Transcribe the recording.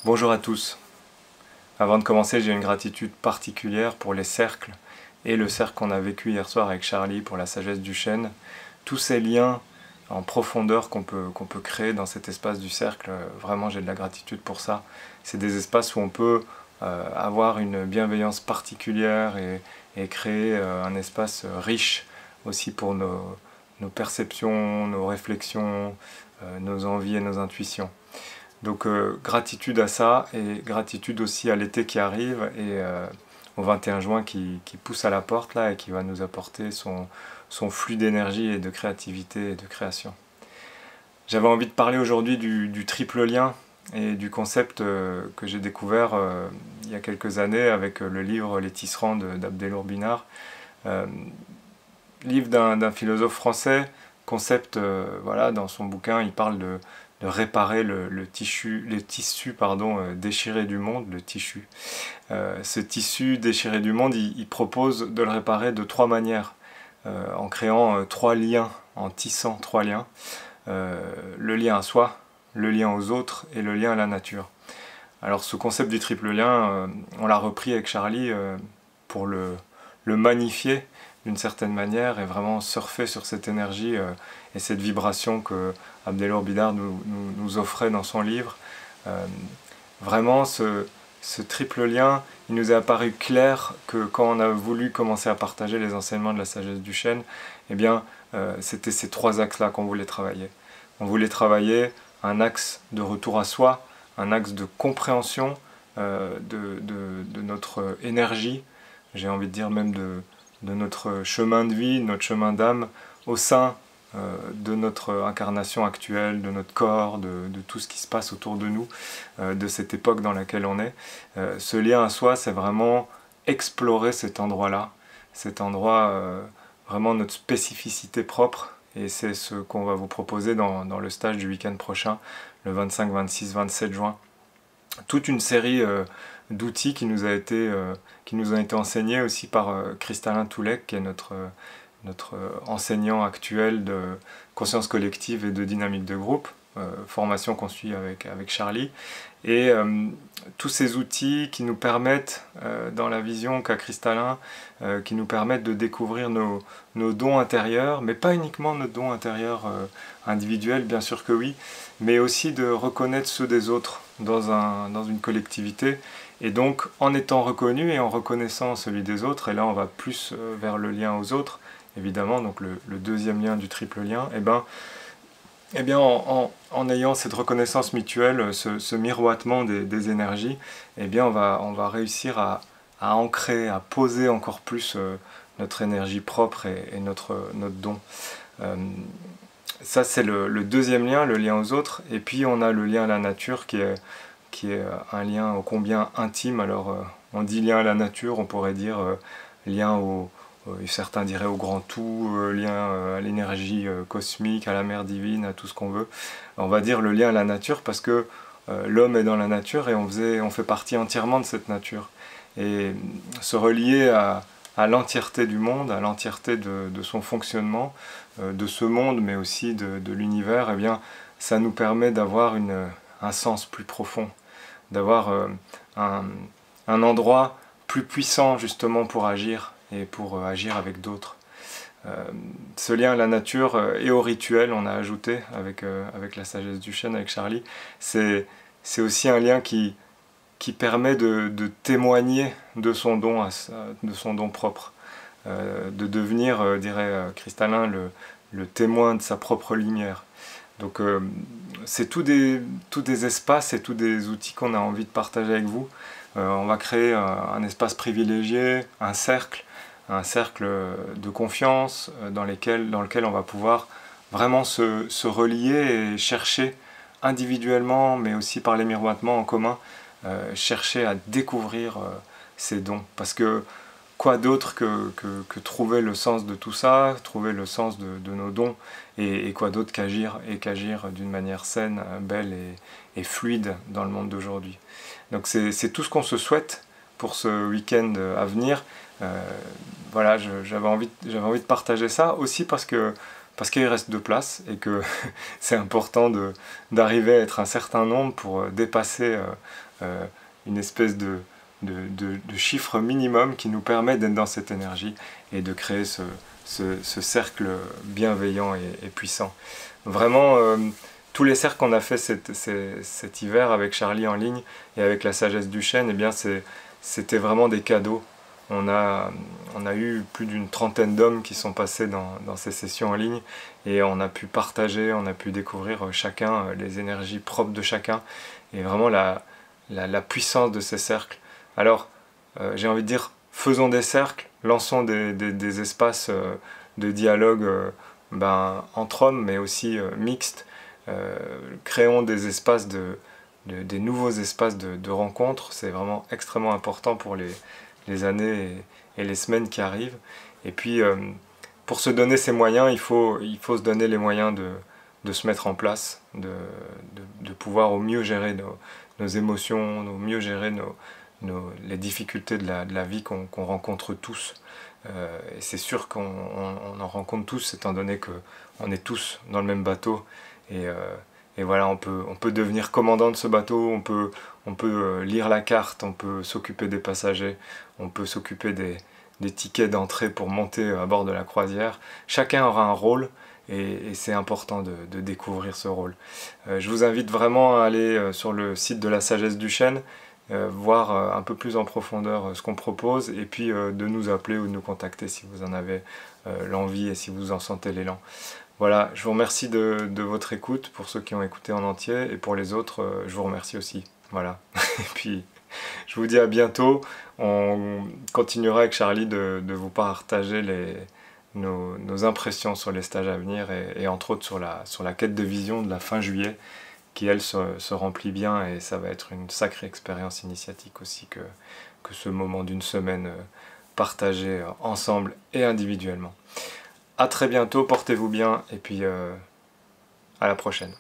Bonjour à tous. Avant de commencer, j'ai une gratitude particulière pour les cercles et le cercle qu'on a vécu hier soir avec Charlie pour la sagesse du chêne. Tous ces liens en profondeur qu'on peut créer dans cet espace du cercle, vraiment j'ai de la gratitude pour ça. C'est des espaces où on peut avoir une bienveillance particulière et créer un espace riche aussi pour nos perceptions, nos réflexions, nos envies et nos intuitions. Donc gratitude à ça et gratitude aussi à l'été qui arrive et au 21 juin qui pousse à la porte là et qui va nous apporter son flux d'énergie et de créativité et de création. J'avais envie de parler aujourd'hui du triple lien et du concept que j'ai découvert il y a quelques années avec le livre Les Tisserands d'Abdelnour Binard. Livre d'un philosophe français, concept, voilà, dans son bouquin il parle de réparer le tissu déchiré du monde, le tissu. Ce tissu déchiré du monde, il propose de le réparer de trois manières, en créant trois liens, en tissant trois liens. Le lien à soi, le lien aux autres et le lien à la nature. Alors ce concept du triple lien, on l'a repris avec Charlie pour le magnifier d'une certaine manière et vraiment surfer sur cette énergie et cette vibration que Abdelnour Binard nous offrait dans son livre. Vraiment ce triple lien, il nous est apparu clair que quand on a voulu commencer à partager les enseignements de la sagesse du chêne, eh bien c'était ces trois axes-là qu'on voulait travailler. On voulait travailler un axe de retour à soi, un axe de compréhension de notre énergie, j'ai envie de dire même de notre chemin de vie, notre chemin d'âme au sein de notre incarnation actuelle, de notre corps, de tout ce qui se passe autour de nous, de cette époque dans laquelle on est. Ce lien à soi, c'est vraiment explorer cet endroit-là, cet endroit, vraiment notre spécificité propre, et c'est ce qu'on va vous proposer dans le stage du week-end prochain, le 25, 26, 27 juin. Toute une série d'outils qui nous ont été enseignés aussi par Cristallin Toulek, qui est notre enseignant actuel de conscience collective et de dynamique de groupe, formation qu'on suit avec Charlie. Et tous ces outils qui nous permettent, dans la vision qu'a Cristallin, qui nous permettent de découvrir nos dons intérieurs, mais pas uniquement nos dons intérieurs individuels, bien sûr que oui, mais aussi de reconnaître ceux des autres dans une collectivité. Et donc, en étant reconnu et en reconnaissant celui des autres, et là on va plus vers le lien aux autres, évidemment, donc le deuxième lien du triple lien, eh bien en ayant cette reconnaissance mutuelle, ce miroitement des énergies, eh bien on va réussir à ancrer, à poser encore plus notre énergie propre et notre don. Ça c'est le deuxième lien, le lien aux autres, et puis on a le lien à la nature qui est un lien ô combien intime. Alors on dit lien à la nature, on pourrait dire lien certains diraient au grand tout, lien à l'énergie cosmique, à la mer divine, à tout ce qu'on veut. On va dire le lien à la nature parce que l'homme est dans la nature et on fait partie entièrement de cette nature. Et se relier à l'entièreté du monde, à l'entièreté de son fonctionnement, de ce monde, mais aussi de l'univers, eh bien, ça nous permet d'avoir un sens plus profond, d'avoir un endroit plus puissant justement pour agir et pour agir avec d'autres. Ce lien à la nature et au rituel, on a ajouté avec la sagesse du chêne, avec Charlie, c'est aussi un lien qui permet de témoigner de son don propre, de devenir, dirait Cristallin, le témoin de sa propre lumière. Donc c'est tous des espaces et tous des outils qu'on a envie de partager avec vous. On va créer un espace privilégié, un cercle de confiance dans lequel on va pouvoir vraiment se relier et chercher individuellement, mais aussi par les miroitements en commun, chercher à découvrir ces dons. Parce que quoi d'autre que trouver le sens de tout ça, trouver le sens de nos dons, et quoi d'autre qu'agir d'une manière saine, belle et fluide dans le monde d'aujourd'hui. Donc c'est tout ce qu'on se souhaite pour ce week-end à venir. Voilà, j'avais envie de partager ça aussi parce qu'il reste 2 places et que c'est important d'arriver à être un certain nombre pour dépasser une espèce de chiffre minimum qui nous permet d'être dans cette énergie et de créer ce cercle bienveillant et puissant. Vraiment, tous les cercles qu'on a fait cet hiver avec Charlie en ligne et avec la sagesse du chêne, eh bien c'était vraiment des cadeaux. On a eu plus d'une trentaine d'hommes qui sont passés dans ces sessions en ligne et on a pu partager, on a pu découvrir chacun les énergies propres de chacun et vraiment la puissance de ces cercles. Alors, j'ai envie de dire, faisons des cercles, lançons des espaces de dialogue entre hommes, mais aussi mixtes. Créons des espaces des nouveaux espaces de rencontres. C'est vraiment extrêmement important pour les années et les semaines qui arrivent. Et puis, pour se donner ces moyens, il faut se donner les moyens de se mettre en place, de pouvoir au mieux gérer nos émotions, au mieux gérer les difficultés de la vie qu'on rencontre tous. Et c'est sûr qu'on en rencontre tous, étant donné qu'on est tous dans le même bateau. Et voilà, on peut devenir commandant de ce bateau, on peut lire la carte, on peut s'occuper des passagers, on peut s'occuper des tickets d'entrée pour monter à bord de la croisière. Chacun aura un rôle et c'est important de découvrir ce rôle. Je vous invite vraiment à aller sur le site de la Sagesse du Chêne, voir un peu plus en profondeur ce qu'on propose et puis de nous appeler ou de nous contacter si vous en avez l'envie et si vous en sentez l'élan. Voilà, je vous remercie de votre écoute pour ceux qui ont écouté en entier et pour les autres, je vous remercie aussi. Voilà, et puis je vous dis à bientôt. On continuera avec Charlie de vous partager nos impressions sur les stages à venir et entre autres sur la quête de vision de la fin juillet qui elle se remplit bien et ça va être une sacrée expérience initiatique aussi que ce moment d'une semaine partagé ensemble et individuellement. À très bientôt, portez-vous bien et puis à la prochaine.